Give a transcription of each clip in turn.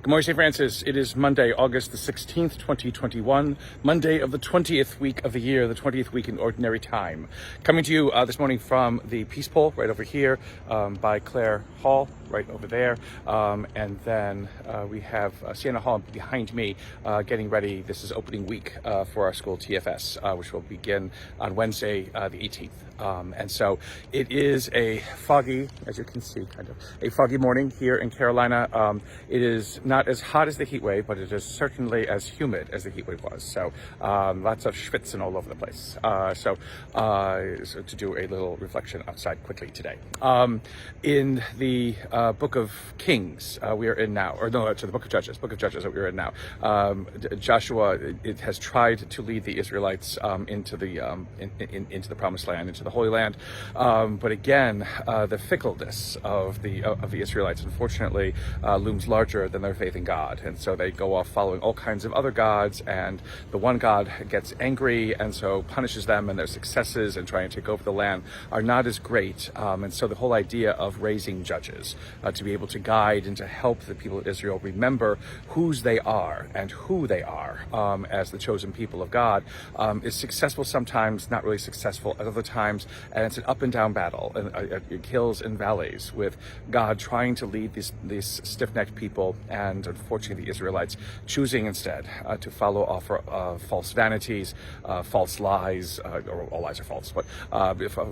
Good morning, St. Francis. It is Monday, August the 16th, 2021, Monday of the 20th week of the year, the 20th week in Ordinary Time. Coming to you this morning from the Peace Pole right over here by Clare Hall, right over there. And then we have Sienna Hall behind me getting ready. This is opening week for our school TFS, which will begin on Wednesday, the 18th. And so it is a foggy, as you can see, kind of a foggy morning here in Carolina. It is not as hot as the heat wave, but it is certainly as humid as the heat wave was. So lots of schwitzing all over the place. So to do a little reflection outside quickly today. In the Book of Kings we are in now, or no, to the Book of Judges that we are in now. Joshua has tried to lead the Israelites into the Promised Land, into the Holy Land, but again, the fickleness of the Israelites, unfortunately, looms larger than their faith in God, and so they go off following all kinds of other gods, and the one God gets angry and so punishes them, and their successes in trying to take over the land are not as great, and so the whole idea of raising judges to be able to guide and to help the people of Israel remember whose they are and who they are as the chosen people of God is successful sometimes, not really successful at other times, and it's an up and down battle, and hills and valleys, with God trying to lead these stiff-necked people, and unfortunately the Israelites choosing instead to follow false vanities, false lies, or all lies are false, but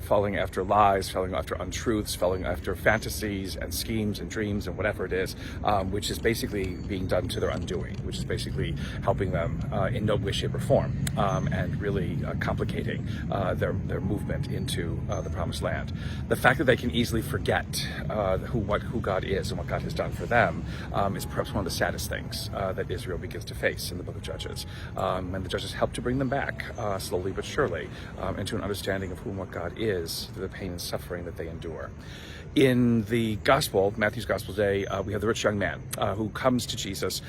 following after lies, following after untruths, following after fantasies and schemes and dreams and whatever it is, which is basically being done to their undoing, which is basically helping them in no way, shape, or form, and really complicating their movement into the Promised Land. The fact that they can easily forget who God is and what God has done for them is perhaps one of the saddest things that Israel begins to face in the Book of Judges. And the judges help to bring them back slowly but surely into an understanding of who and what God is through the pain and suffering that they endure. In the Gospel, Matthew's Gospel today, we have the rich young man who comes to Jesus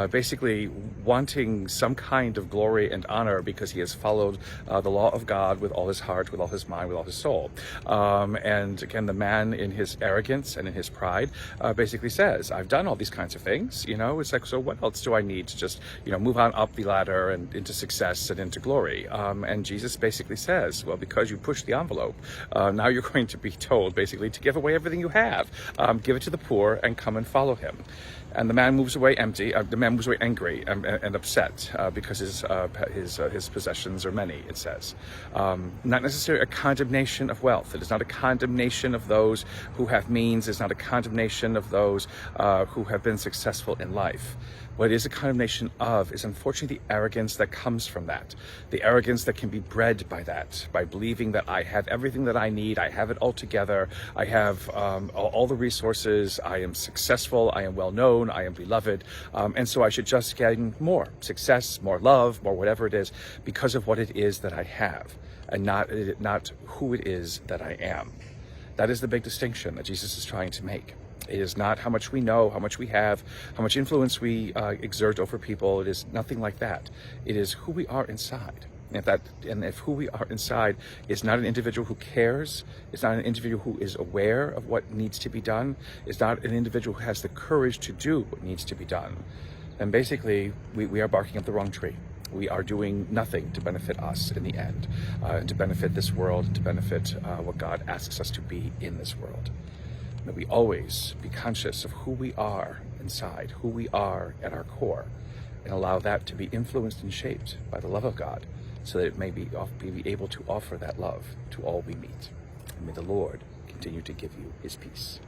basically wanting some kind of glory and honor because he has followed the law of God with all his heart, with all his mind, with all his soul. And again, the man in his arrogance and in his pride basically says, I've done all these kinds of things, it's like, so what else do I need to just, move on up the ladder and into success and into glory? And Jesus basically says, well, because you pushed the envelope, now you're going to be told basically to give away everything you have, give it to the poor, and come and follow him. And the man moves away empty. The man moves away angry and upset because his possessions are many, it says. Not necessarily a condemnation of wealth. It is not a condemnation of those who have means. It's not a condemnation of those who have been successful in life. What it is a condemnation of is, unfortunately, the arrogance that comes from that. The arrogance that can be bred by that, by believing that I have everything that I need, I have it all together, I have all the resources, I am successful, I am well known, I am beloved, and so I should just gain more success, more love, more whatever it is, because of what it is that I have, and not who it is that I am. That is the big distinction that Jesus is trying to make. It is not how much we know, how much we have, how much influence we exert over people. It is nothing like that. It is who we are inside. And if who we are inside is not an individual who cares, it's not an individual who is aware of what needs to be done, it's not an individual who has the courage to do what needs to be done, then basically we are barking up the wrong tree. We are doing nothing to benefit us in the end, to benefit this world, and to benefit what God asks us to be in this world. That we always be conscious of who we are inside, who we are at our core, and allow that to be influenced and shaped by the love of God, so that it may be able to offer that love to all we meet. And may the Lord continue to give you his peace.